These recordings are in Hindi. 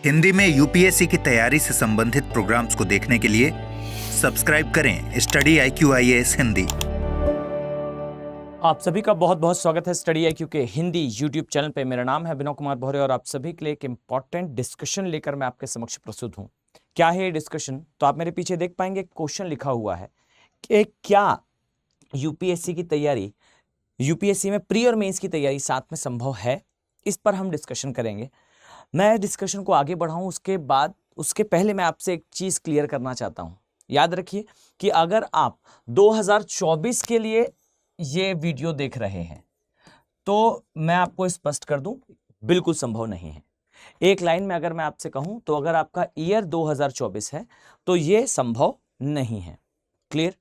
हिंदी में यूपीएससी की तैयारी से संबंधित प्रोग्राम्स को देखने के लिए सब्सक्राइब करें स्टडी IQ IAS हिंदी। आप सभी का बहुत बहुत स्वागत है स्टडी IQ के हिंदी यूट्यूब चैनल पे। मेरा नाम है विनोद कुमार भौरे और आप सभी के लिए एक इंपॉर्टेंट डिस्कशन लेकर मैं आपके समक्ष प्रस्तुत हूं। क्या है ये डिस्कशन? तो आप मेरे पीछे देख पाएंगे क्वेश्चन लिखा हुआ है कि क्या यूपीएससी की तैयारी, यूपीएससी में प्री और मेंस की तैयारी साथ में संभव है? इस पर हम डिस्कशन करेंगे। मैं डिस्कशन को आगे बढ़ाऊं उसके पहले मैं आपसे एक चीज क्लियर करना चाहता हूं। याद रखिए कि अगर आप 2024 के लिए ये वीडियो देख रहे हैं तो मैं आपको स्पष्ट कर दूं, बिल्कुल संभव नहीं है। एक लाइन में अगर मैं आपसे कहूं तो अगर आपका ईयर 2024 है तो ये संभव नहीं है। क्लियर?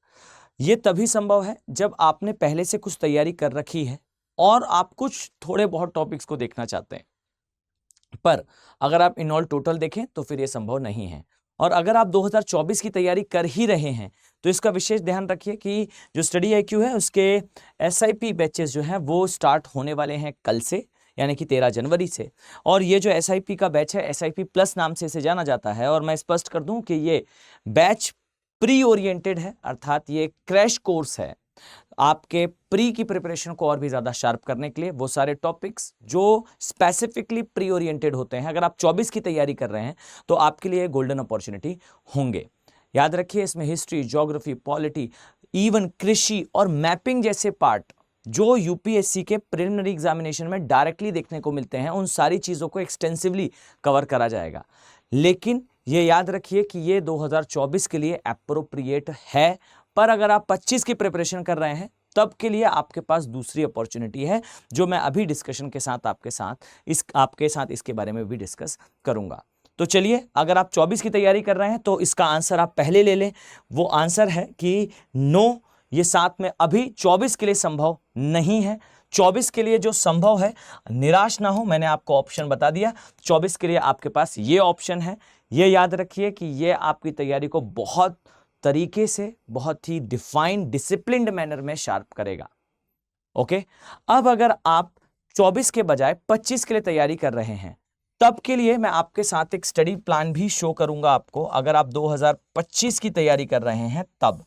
ये तभी संभव है जब आपने पहले से कुछ तैयारी कर रखी है और आप कुछ थोड़े बहुत टॉपिक्स को देखना चाहते हैं। पर अगर आप इन ऑल टोटल देखें तो फिर ये संभव नहीं है। और अगर आप 2024 की तैयारी कर ही रहे हैं तो इसका विशेष ध्यान रखिए कि जो स्टडी IQ है उसके SIP बैचेस जो हैं वो स्टार्ट होने वाले हैं कल से, यानी कि 13 जनवरी से। और ये जो SIP का बैच है, SIP प्लस नाम से इसे जाना जाता है। और मैं स्पष्ट कर दूं कि ये बैच प्री ओरिएंटेड है, अर्थात ये क्रैश कोर्स है आपके प्री की प्रिपरेशन को और भी ज्यादा शार्प करने के लिए। वो सारे टॉपिक्स जो स्पेसिफिकली प्री ओरिएंटेड होते हैं, अगर आप 24 की तैयारी कर रहे हैं तो आपके लिए गोल्डन अपॉर्चुनिटी होंगे। याद रखिए, इसमें हिस्ट्री, ज्योग्राफी, पॉलिटी, इवन कृषि और मैपिंग जैसे पार्ट जो यूपीएससी के प्रिलिमिनरी एग्जामिनेशन में डायरेक्टली देखने को मिलते हैं, उन सारी चीजों को एक्सटेंसिवली कवर करा जाएगा। लेकिन ये याद रखिए कि ये 2024 के लिए एप्रोप्रिएट है। पर अगर आप 25 की प्रिपरेशन कर रहे हैं तब के लिए आपके पास दूसरी अपॉर्चुनिटी है, जो मैं अभी डिस्कशन के साथ आपके साथ इसके बारे में भी डिस्कस करूंगा। तो चलिए, अगर आप 24 की तैयारी कर रहे हैं तो इसका आंसर आप पहले ले लें। वो आंसर है कि नो, ये साथ में अभी 24 के लिए संभव नहीं है। 24 के लिए जो संभव है, निराश ना हो, मैंने आपको ऑप्शन बता दिया। 24 के लिए आपके पास ये ऑप्शन है। ये याद रखिए कि ये आपकी तैयारी को बहुत तरीके से, बहुत ही डिफाइंड, डिसिप्लिन्ड मैनर में शार्प करेगा। ओके, अब अगर आप 24 के बजाय 25 के लिए तैयारी कर रहे हैं तब के लिए मैं आपके साथ एक स्टडी प्लान भी शो करूंगा आपको। अगर आप 2025 की तैयारी कर रहे हैं तब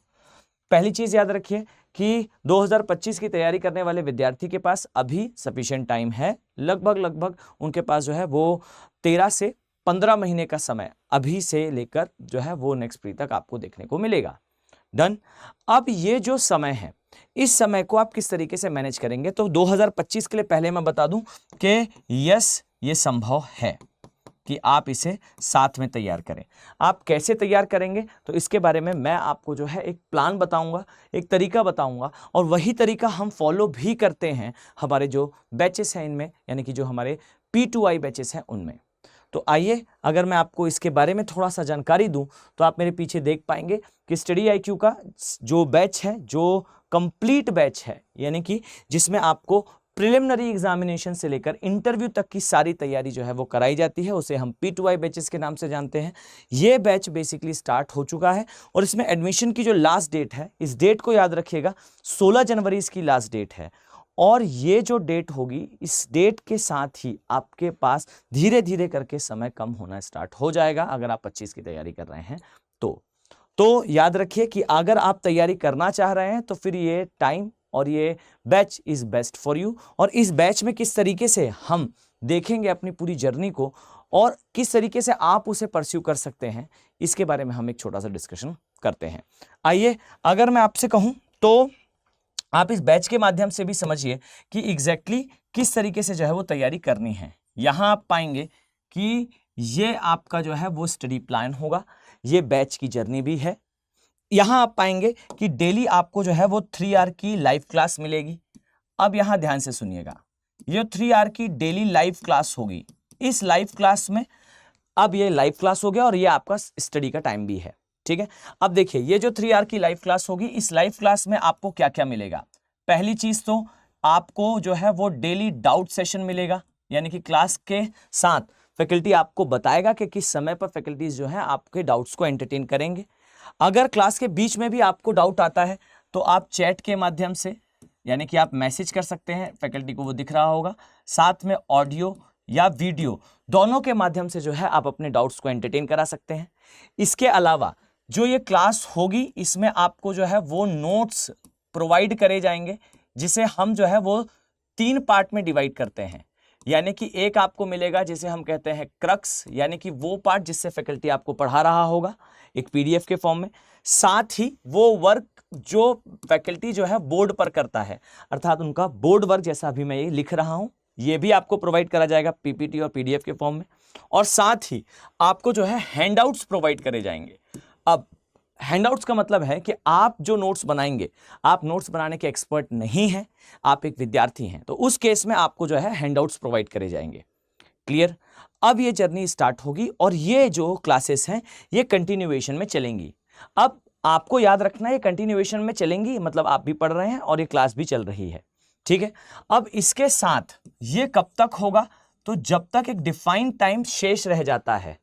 पहली चीज याद रखिए कि 2025 की तैयारी करने वाले विद्यार्थी के पास अभी सफिशिएंट टाइम है। लगभग उनके पास जो है वो 13 से 15 महीने का समय अभी से लेकर जो है वो नेक्स्ट प्री तक आपको देखने को मिलेगा। डन। अब ये जो समय है, इस समय को आप किस तरीके से मैनेज करेंगे? तो 2025 के लिए पहले मैं बता दूं कि यस, ये संभव है कि आप इसे साथ में तैयार करें। आप कैसे तैयार करेंगे तो इसके बारे में मैं आपको जो है एक प्लान बताऊंगा, एक तरीका बताऊंगा, और वही तरीका हम फॉलो भी करते हैं हमारे जो बैचेस हैं इनमें, यानी कि जो हमारे P2I बैचेस हैं उनमें। तो आइए, अगर मैं आपको इसके बारे में थोड़ा सा जानकारी दूं तो आप मेरे पीछे देख पाएंगे कि स्टडी IQ का जो बैच है, जो कंप्लीट बैच है, यानी कि जिसमें आपको प्रिलिमिनरी एग्जामिनेशन से लेकर इंटरव्यू तक की सारी तैयारी जो है वो कराई जाती है, उसे हम P2I बैचेस के नाम से जानते हैं। ये बैच बेसिकली स्टार्ट हो चुका है और इसमें एडमिशन की जो लास्ट डेट है, इस डेट को याद रखिएगा, 16 जनवरी इसकी लास्ट डेट है। और ये जो डेट होगी, इस डेट के साथ ही आपके पास धीरे धीरे करके समय कम होना स्टार्ट हो जाएगा अगर आप 25 की तैयारी कर रहे हैं तो याद रखिए कि अगर आप तैयारी करना चाह रहे हैं तो फिर ये टाइम और ये batch is best for you. और इस बैच में किस तरीके से हम देखेंगे अपनी पूरी जर्नी को और किस तरीके से आप उसे परस्यू कर सकते हैं, इसके बारे में हम एक छोटा सा डिस्कशन करते हैं। आइए, अगर मैं आपसे कहूं तो आप इस बैच के माध्यम से भी समझिए कि एग्जैक्टली किस तरीके से जो है वो तैयारी करनी है। यहां आप पाएंगे कि ये आपका जो है वो स्टडी प्लान होगा, ये बैच की जर्नी भी है। यहां आप पाएंगे कि डेली आपको जो है वो 3 आवर की लाइव क्लास मिलेगी। अब यहां ध्यान से सुनिएगा, ये 3 आवर की डेली लाइव क्लास होगी। इस लाइव क्लास में, अब ये लाइव क्लास हो गया और ये आपका स्टडी का टाइम भी है, ठीक है। अब देखिए, ये जो 3 आवर की लाइव क्लास होगी, इस लाइव क्लास में आपको क्या क्या मिलेगा? पहली चीज तो आपको जो है वो डेली डाउट सेशन मिलेगा, यानी कि क्लास के साथ फैकल्टी आपको बताएगा कि किस समय पर फैकल्टीज जो है आपके डाउट्स को एंटरटेन करेंगे। अगर क्लास के बीच में भी आपको डाउट आता है तो आप चैट के माध्यम से, यानी कि आप मैसेज कर सकते हैं, फैकल्टी को वो दिख रहा होगा। साथ में ऑडियो या वीडियो दोनों के माध्यम से जो है आप अपने डाउट्स को एंटरटेन करा सकते हैं। इसके अलावा जो ये क्लास होगी इसमें आपको जो है वो नोट्स प्रोवाइड करे जाएंगे, जिसे हम जो है वो 3 पार्ट में डिवाइड करते हैं। यानी कि एक आपको मिलेगा जिसे हम कहते हैं क्रक्स, यानी कि वो पार्ट जिससे फैकल्टी आपको पढ़ा रहा होगा एक पीडीएफ के फॉर्म में, साथ ही वो वर्क जो फैकल्टी जो है बोर्ड पर करता है, अर्थात उनका बोर्ड वर्क जैसा अभी मैं ये लिख रहा हूं, ये भी आपको प्रोवाइड करा जाएगा पीपीटी और पीडीएफ के फॉर्म में। और साथ ही आपको जो है हैंडआउट्स प्रोवाइड करे जाएंगे। अब हैंडआउट्स का मतलब है कि आप जो नोट्स बनाएंगे, आप नोट्स बनाने के एक्सपर्ट नहीं हैं, आप एक विद्यार्थी हैं, तो उस केस में आपको जो है हैंडआउट्स प्रोवाइड करे जाएंगे। क्लियर? अब ये जर्नी स्टार्ट होगी और ये जो क्लासेस हैं ये कंटिन्यूएशन में चलेंगी। अब आपको याद रखना है ये कंटिन्यूएशन में चलेंगी, मतलब आप भी पढ़ रहे हैं और ये क्लास भी चल रही है, ठीक है। अब इसके साथ ये कब तक होगा, तो जब तक एक डिफाइंड टाइम शेष रह जाता है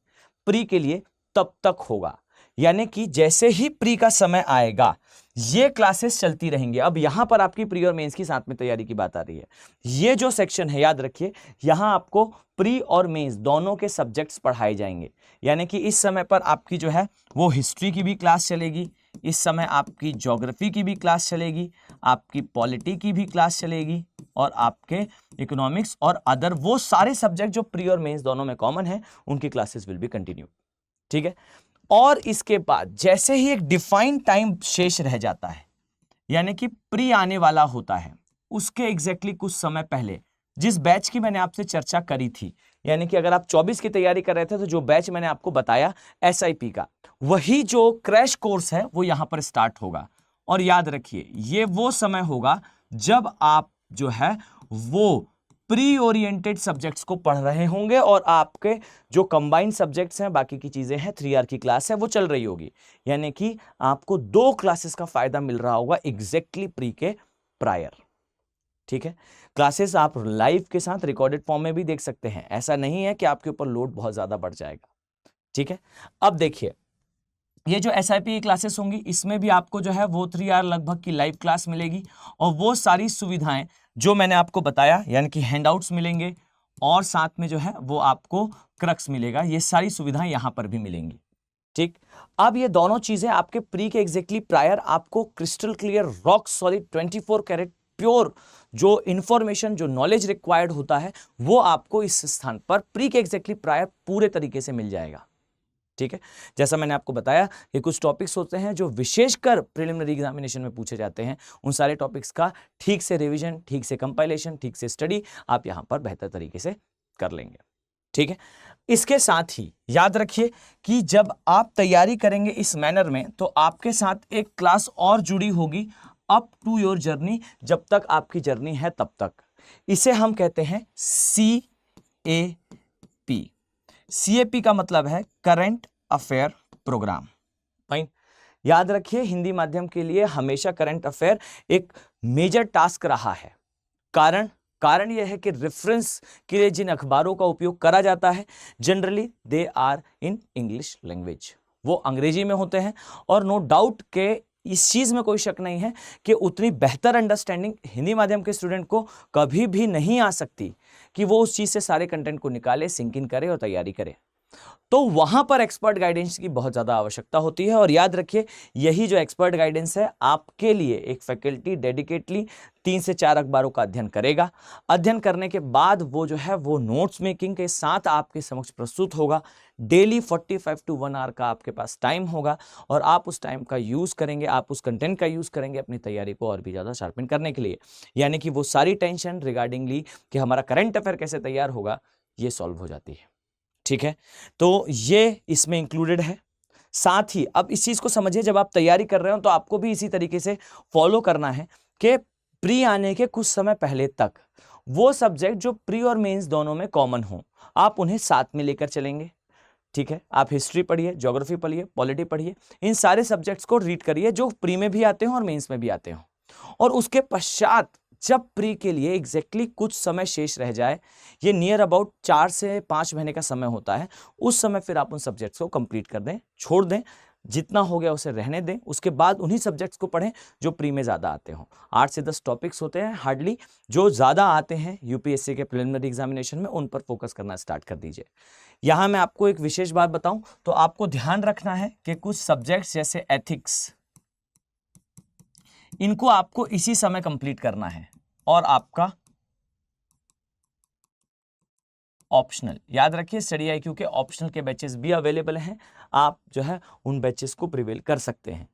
प्री के लिए तब तक होगा। यानी कि जैसे ही प्री का समय आएगा ये क्लासेस चलती रहेंगी। अब यहां पर आपकी प्री और मेंस की साथ में तैयारी की बात आ रही है। ये जो सेक्शन है याद रखिए, यहां आपको प्री और मेंस दोनों के सब्जेक्ट्स पढ़ाए जाएंगे। यानी कि इस समय पर आपकी जो है वो हिस्ट्री की भी क्लास चलेगी, इस समय आपकी ज्योग्राफी की भी क्लास चलेगी, आपकी पॉलिटी की भी क्लास चलेगी और आपके इकोनॉमिक्स और अदर वो सारे सब्जेक्ट जो प्री और मेंस दोनों में कॉमन है उनकी क्लासेस विल बी कंटिन्यू, ठीक है। और इसके बाद जैसे ही एक डिफाइंड टाइम शेष रह जाता है, यानी कि प्री आने वाला होता है, उसके एग्जैक्टली कुछ समय पहले जिस बैच की मैंने आपसे चर्चा करी थी, यानी कि अगर आप 24 की तैयारी कर रहे थे तो जो बैच मैंने आपको बताया एसआईपी का, वही जो क्रैश कोर्स है वो यहां पर स्टार्ट होगा। और याद रखिए ये वो समय होगा जब आप जो है वो प्री ओरिएंटेड सब्जेक्ट्स को पढ़ रहे होंगे और आपके जो कंबाइंड सब्जेक्ट्स हैं, बाकी की चीजें हैं, 3R की क्लास है वो चल रही होगी। यानी कि आपको 2 क्लासेस का फायदा मिल रहा होगा एग्जैक्टली प्री के प्रायर, ठीक है। क्लासेस आप लाइव के साथ रिकॉर्डेड फॉर्म में भी देख सकते हैं, ऐसा नहीं है कि आपके ऊपर लोड बहुत ज्यादा बढ़ जाएगा, ठीक है। अब देखिए ये जो एसआईपी की क्लासेस होंगी इसमें भी आपको जो है वो 3R लगभग की लाइव क्लास मिलेगी और वो सारी सुविधाएं जो मैंने आपको बताया, यानी कि हैंडआउट्स मिलेंगे और साथ में जो है वो आपको क्रक्स मिलेगा, ये सारी सुविधाएं यहां पर भी मिलेंगी, ठीक। अब ये दोनों चीजें आपके प्री के एग्जैक्टली प्रायर आपको crystal clear rock solid 24 carat pure जो इंफॉर्मेशन जो नॉलेज रिक्वायर्ड होता है वो आपको इस स्थान पर प्री के एग्जैक्टली प्रायर पूरे तरीके से मिल जाएगा, ठीक है। जैसा मैंने आपको बताया कि कुछ टॉपिक्स होते हैं जो विशेषकर प्रिलिमिनरी एग्जामिनेशन में पूछे जाते हैं, उन सारे टॉपिक्स का ठीक से रिवीजन, ठीक से कंपाइलेशन, ठीक से स्टडी आप यहां पर बेहतर तरीके से कर लेंगे, ठीक है। इसके साथ ही याद रखिए कि जब आप तैयारी करेंगे इस मैनर में तो आपके साथ एक क्लास और जुड़ी होगी अप टू योर जर्नी, जब तक आपकी जर्नी है तब तक। इसे हम कहते हैं CAP। CAP का मतलब है करंट अफेयर प्रोग्राम। फाइन, याद रखिए हिंदी माध्यम के लिए हमेशा करंट अफेयर एक मेजर टास्क रहा है। कारण यह है कि रेफरेंस के लिए जिन अखबारों का उपयोग करा जाता है generally they are in English language, वो अंग्रेजी में होते हैं और नो डाउट के इस चीज में कोई शक नहीं है कि उतनी बेहतर अंडरस्टैंडिंग हिंदी माध्यम के स्टूडेंट को कभी भी नहीं आ सकती कि वो उस चीज से सारे कंटेंट को निकाले, सिंक इन करे और तैयारी करे। तो वहां पर एक्सपर्ट गाइडेंस की बहुत ज्यादा आवश्यकता होती है। और याद रखिए यही जो एक्सपर्ट गाइडेंस है आपके लिए एक फैकल्टी डेडिकेटली 3 से 4 अखबारों का अध्ययन करेगा। अध्ययन करने के बाद वो जो है वो नोट्स मेकिंग के साथ आपके समक्ष प्रस्तुत होगा। डेली 45 to 1 आवर का आपके पास टाइम होगा और आप उस टाइम का यूज करेंगे, आप उस कंटेंट का यूज करेंगे अपनी तैयारी को और भी ज्यादा शार्पन करने के लिए। यानी कि वो सारी टेंशन रिगार्डिंगली कि हमारा करंट अफेयर कैसे तैयार होगा ये सॉल्व हो जाती है, ठीक है। तो ये इसमें इंक्लूडेड है। साथ ही अब इस चीज को समझिए, जब आप तैयारी कर रहे हो तो आपको भी इसी तरीके से फॉलो करना है कि प्री आने के कुछ समय पहले तक वो सब्जेक्ट जो प्री और मेंस दोनों में कॉमन हो आप उन्हें साथ में लेकर चलेंगे, ठीक है। आप हिस्ट्री पढ़िए, ज्योग्राफी पढ़िए, पॉलिटी पढ़िए, इन सारे सब्जेक्ट्स को रीड करिए जो प्री में भी आते हो और मेंस में भी आते हो। और उसके पश्चात जब प्री के लिए एग्जैक्टली कुछ समय शेष रह जाए, ये नियर अबाउट 4 से 5 महीने का समय होता है, उस समय फिर आप उन सब्जेक्ट्स को कंप्लीट कर दें, छोड़ दें, जितना हो गया उसे रहने दें, उसके बाद उन्हीं सब्जेक्ट्स को पढ़ें जो प्री में ज़्यादा आते हों। 8 से 10 टॉपिक्स होते हैं हार्डली, जो ज़्यादा आते हैं यूपीएससी के प्रिलिमिनरी एग्जामिनेशन में, उन पर फोकस करना स्टार्ट कर दीजिए। यहाँ मैं आपको एक विशेष बात बताऊं तो आपको ध्यान रखना है कि कुछ सब्जेक्ट्स जैसे एथिक्स, इनको आपको इसी समय कंप्लीट करना है, और आपका ऑप्शनल, याद रखिए स्टडी आईक्यू के ऑप्शनल के बैचेस भी अवेलेबल हैं, आप जो है उन बैचेस को प्रिवेल कर सकते हैं।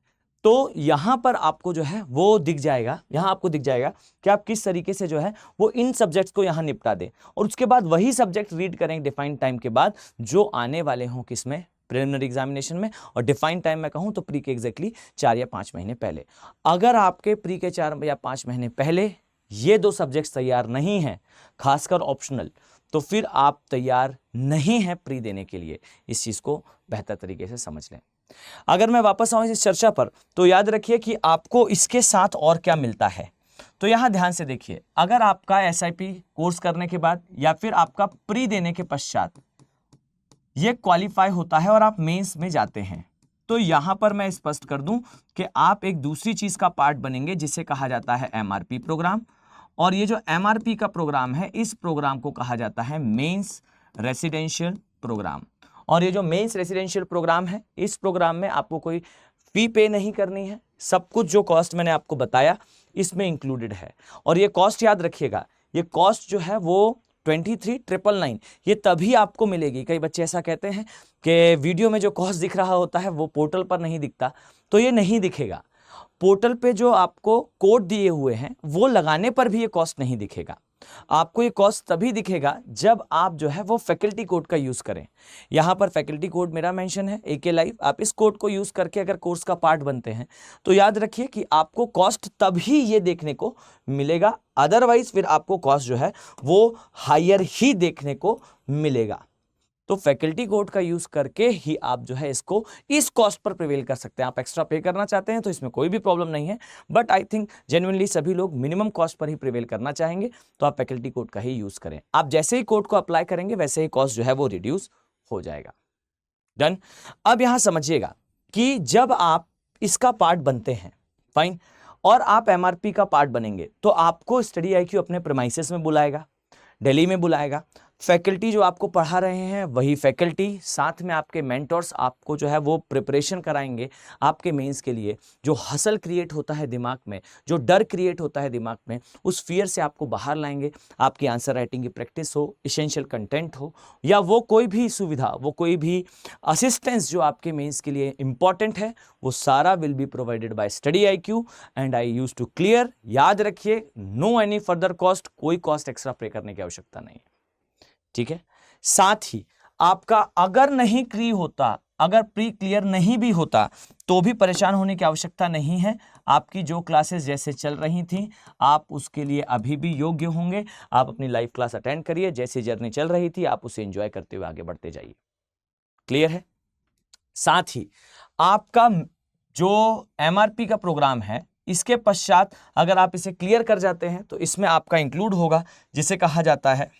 तो यहां पर आपको जो है वो दिख जाएगा, यहां आपको दिख जाएगा कि आप किस तरीके से जो है वो इन सब्जेक्ट्स को यहां निपटा दें, और उसके बाद वही सब्जेक्ट रीड करें डिफाइंड टाइम के बाद जो आने वाले हों किसमें, प्रिलिमिनरी एग्जामिनेशन में। और डिफाइंड टाइम में कहूं तो प्री के एग्जैक्टली 4 या 5 महीने पहले। अगर आपके प्री के 4 या 5 महीने पहले ये 2 सब्जेक्ट्स तैयार नहीं हैं, खासकर ऑप्शनल, तो फिर आप तैयार नहीं हैं प्री देने के लिए। इस चीज को बेहतर तरीके से समझ लें। अगर मैं वापस आऊं इस चर्चा पर, तो याद रखिए कि आपको इसके साथ और क्या मिलता है। तो यहां ध्यान से देखिए, अगर आपका एसआईपी कोर्स करने के बाद या फिर आपका प्री देने के पश्चात ये क्वालिफाई होता है और आप मेंस में जाते हैं, तो यहां पर मैं स्पष्ट कर दूं कि आप एक दूसरी चीज का पार्ट बनेंगे जिसे कहा जाता है एमआरपी प्रोग्राम। और ये जो एमआरपी का प्रोग्राम है, इस प्रोग्राम को कहा जाता है मेंस रेसिडेंशियल प्रोग्राम। और ये जो मेंस रेसिडेंशियल प्रोग्राम है, इस प्रोग्राम में आपको कोई फी पे नहीं करनी है, सब कुछ जो कॉस्ट मैंने आपको बताया इसमें इंक्लूडेड है। और ये कॉस्ट याद रखिएगा, ये कॉस्ट जो है वो 23,999 ये तभी आपको मिलेगी। कई बच्चे ऐसा कहते हैं कि वीडियो में जो कॉस्ट दिख रहा होता है वो पोर्टल पर नहीं दिखता, तो ये नहीं दिखेगा। पोर्टल पे जो आपको कोड दिए हुए हैं वो लगाने पर भी ये कॉस्ट नहीं दिखेगा। आपको ये कॉस्ट तभी दिखेगा जब आप जो है वो फैकल्टी कोड का यूज करें। यहां पर फैकल्टी कोड मेरा मेंशन है AK लाइव, आप इस कोड को यूज करके अगर कोर्स का पार्ट बनते हैं तो याद रखिए कि आपको कॉस्ट तभी ये देखने को मिलेगा, अदरवाइज फिर आपको कॉस्ट जो है वो हायर ही देखने को मिलेगा। तो फैकल्टी कोड का यूज करके ही आप जो है इसको इस कॉस्ट पर प्रिवेल कर सकते हैं। आप एक्स्ट्रा पे करना चाहते हैं तो इसमें कोई भी प्रॉब्लम नहीं है, बट आई थिंक जेन्युइनली सभी लोग मिनिमम कॉस्ट पर ही प्रिवेल करना चाहेंगे, तो आप फैकल्टी कोड का ही यूज करें। आप जैसे ही कोड को अप्लाई करेंगे वैसे ही कॉस्ट जो है वो रिड्यूस हो जाएगा। डन। अब यहां समझिएगा कि जब आप इसका पार्ट बनते हैं, फाइन, और आप एमआरपी का पार्ट बनेंगे, तो आपको स्टडी आईक्यू अपने प्रेमाइसेस में बुलाएगा, दिल्ली में बुलाएगा। फैकल्टी जो आपको पढ़ा रहे हैं वही फैकल्टी, साथ में आपके मेंटर्स आपको जो है वो प्रिपरेशन कराएंगे आपके मेंस के लिए। जो हसल क्रिएट होता है दिमाग में, जो डर क्रिएट होता है दिमाग में, उस फियर से आपको बाहर लाएंगे। आपकी आंसर राइटिंग की प्रैक्टिस हो, इसेंशियल कंटेंट हो, या वो कोई भी सुविधा, वो कोई भी असिस्टेंस जो आपके मेंस के लिए इंपॉर्टेंट है, वो सारा will be provided by study IQ and I use to clear. याद रखिए, नो एनी फर्दर कॉस्ट, कोई कॉस्ट एक्स्ट्रा पे करने की आवश्यकता नहीं है, ठीक है। साथ ही आपका अगर नहीं क्लियर होता, अगर प्री क्लियर नहीं भी होता, तो भी परेशान होने की आवश्यकता नहीं है। आपकी जो क्लासेस जैसे चल रही थी, आप उसके लिए अभी भी योग्य होंगे। आप अपनी लाइव क्लास अटेंड करिए, जैसी जर्नी चल रही थी आप उसे एंजॉय करते हुए आगे बढ़ते जाइए। क्लियर है। साथ ही आपका जो एमआरपी का प्रोग्राम है, इसके पश्चात अगर आप इसे क्लियर कर जाते हैं तो इसमें आपका इंक्लूड होगा जिसे कहा जाता है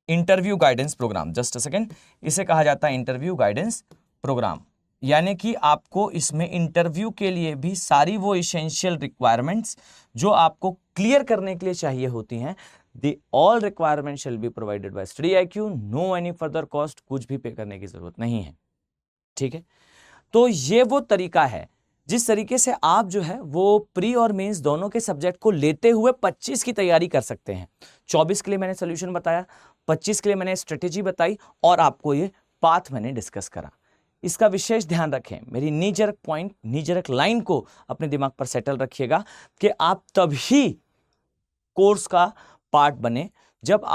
interview guidance programme. Just a second, इसे कहा जाता है इंटरव्यू गाइडेंस प्रोग्राम। यानी कि आपको इसमें इंटरव्यू के लिए भी सारी वो इसेंशियल रिक्वायरमेंट्स जो आपको क्लियर करने के लिए चाहिए होती हैं, the all requirement shall be provided by study IQ, no any further cost, कुछ भी पे करने की जरूरत नहीं है, ठीक है। तो ये वो तरीका है जिस तरीके से आप जो है वो प्री और मेंस दोनों के सब्जेक्ट को लेते हुए 25 की तैयारी कर सकते हैं। 24 के लिए मैंने सोल्यूशन बताया, 25 के लिए मैंने स्ट्रेटेजी बताई, और आपको ये पाथ मैंने डिस्कस करा। इसका विशेष ध्यान रखें, मेरी नीजरक पॉइंट, नीजरक लाइन को अपने दिमाग पर सेटल रखिएगा कि आप तभी कोर्स का पार्ट बने जब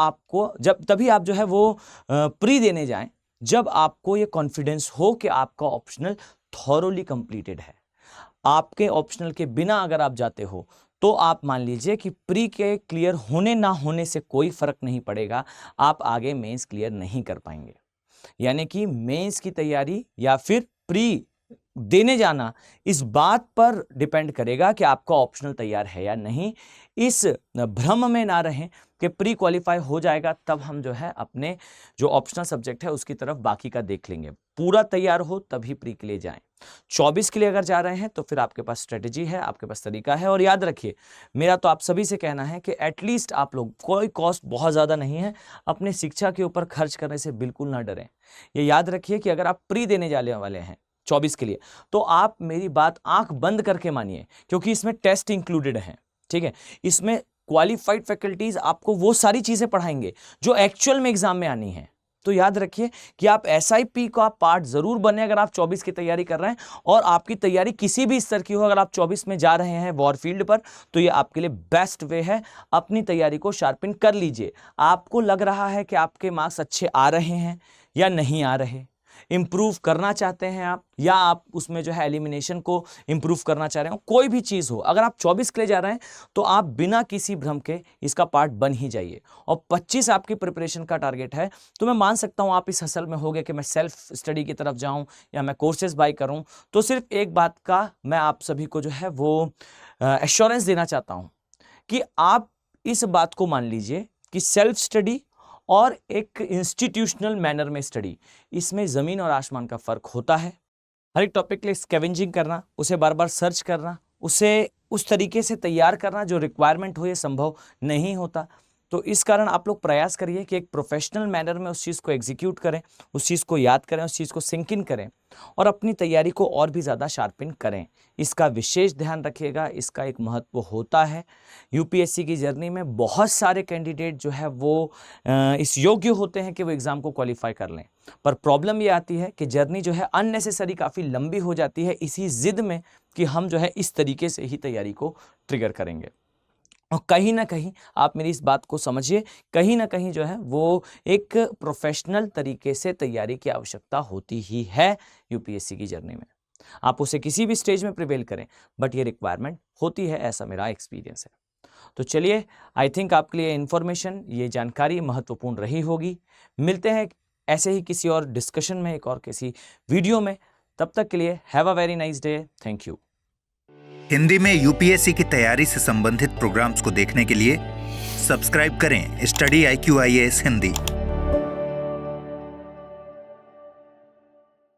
तभी आप जो है वो प्री देने जाएं, जब आपको ये कॉन्फिडेंस हो कि आपका ऑप्शनल थॉरोली कंप्लीटेड है। आपके ऑप्शनल के बिना अगर आप जाते हो तो आप मान लीजिए कि प्री के क्लियर होने ना होने से कोई फर्क नहीं पड़ेगा, आप आगे मेंस क्लियर नहीं कर पाएंगे। यानी कि मेंस की तैयारी या फिर प्री देने जाना इस बात पर डिपेंड करेगा कि आपका ऑप्शनल तैयार है या नहीं। इस भ्रम में ना रहें कि प्री क्वालिफाई हो जाएगा, तब हम जो है अपने जो ऑप्शनल सब्जेक्ट है उसकी तरफ बाकी का देख लेंगे। पूरा तैयार हो तभी प्री के लिए जाएं। 24 के लिए अगर जा रहे हैं तो फिर आपके पास स्ट्रेटेजी है, आपके पास तरीका है। और याद रखिए, मेरा तो आप सभी से कहना है कि एटलीस्ट आप लोग, कोई कॉस्ट बहुत ज़्यादा नहीं है, अपने शिक्षा के ऊपर खर्च करने से बिल्कुल ना डरें। ये याद रखिए कि अगर आप प्री देने जाने वाले हैं 24 के लिए, तो आप मेरी बात आंख बंद करके मानिए, क्योंकि इसमें टेस्ट इंक्लूडेड हैं, ठीक है। इसमें क्वालिफाइड फैकल्टीज आपको वो सारी चीज़ें पढ़ाएंगे जो एक्चुअल में एग्जाम में आनी है। तो याद रखिए कि आप SIP का पार्ट जरूर बने अगर आप 24 की तैयारी कर रहे हैं, और आपकी तैयारी किसी भी स्तर की हो, अगर आप 24 में जा रहे हैं वॉर फील्ड पर, तो ये आपके लिए बेस्ट वे है। अपनी तैयारी को शार्पिन कर लीजिए। आपको लग रहा है कि आपके मार्क्स अच्छे आ रहे हैं या नहीं आ रहे, इंप्रूव करना चाहते हैं आप, या आप उसमें जो है एलिमिनेशन को इंप्रूव करना चाह रहे हो, कोई भी चीज़ हो, अगर आप 24 के लिए जा रहे हैं तो आप बिना किसी भ्रम के इसका पार्ट बन ही जाइए। और 25 आपकी प्रिपरेशन का टारगेट है, तो मैं मान सकता हूं आप इस हसल में होगे कि मैं सेल्फ स्टडी की तरफ जाऊं या मैं कोर्सेज बाय करूं। तो सिर्फ एक बात का मैं आप सभी को जो है वो एश्योरेंस देना चाहता हूं कि आप इस बात को मान लीजिए कि सेल्फ स्टडी और एक इंस्टीट्यूशनल मैनर में स्टडी, इसमें ज़मीन और आसमान का फ़र्क होता है। हर एक टॉपिक के लिए स्कैवेंजिंग करना, उसे बार बार सर्च करना, उसे उस तरीके से तैयार करना जो रिक्वायरमेंट हो, ये संभव नहीं होता। तो इस कारण आप लोग प्रयास करिए कि एक प्रोफेशनल मैनर में उस चीज़ को एग्जीक्यूट करें, उस चीज़ को याद करें, उस चीज़ को सिंक इन करें, और अपनी तैयारी को और भी ज़्यादा शार्पिन करें। इसका विशेष ध्यान रखिएगा, इसका एक महत्व होता है। UPSC की जर्नी में बहुत सारे कैंडिडेट जो है वो इस योग्य होते हैं कि वो एग्ज़ाम को क्वालिफाई कर लें, पर प्रॉब्लम ये आती है कि जर्नी जो है अननेसेसरी काफ़ी लंबी हो जाती है, इसी जिद में कि हम जो है इस तरीके से ही तैयारी को ट्रिगर करेंगे। और कहीं ना कहीं आप मेरी इस बात को समझिए, कहीं ना कहीं जो है वो एक प्रोफेशनल तरीके से तैयारी की आवश्यकता होती ही है UPSC की जर्नी में। आप उसे किसी भी स्टेज में प्रिवेल करें, बट ये रिक्वायरमेंट होती है, ऐसा मेरा एक्सपीरियंस है। तो चलिए, आई थिंक आपके लिए इन्फॉर्मेशन, ये जानकारी महत्वपूर्ण रही होगी। मिलते हैं ऐसे ही किसी और डिस्कशन में, एक और किसी वीडियो में। तब तक के लिए have a very nice day. Thank you. Hindi में UPSC की तैयारी से संबंधित प्रोग्राम्स को देखने के लिए सब्सक्राइब करें स्टडी IQ IAS हिंदी।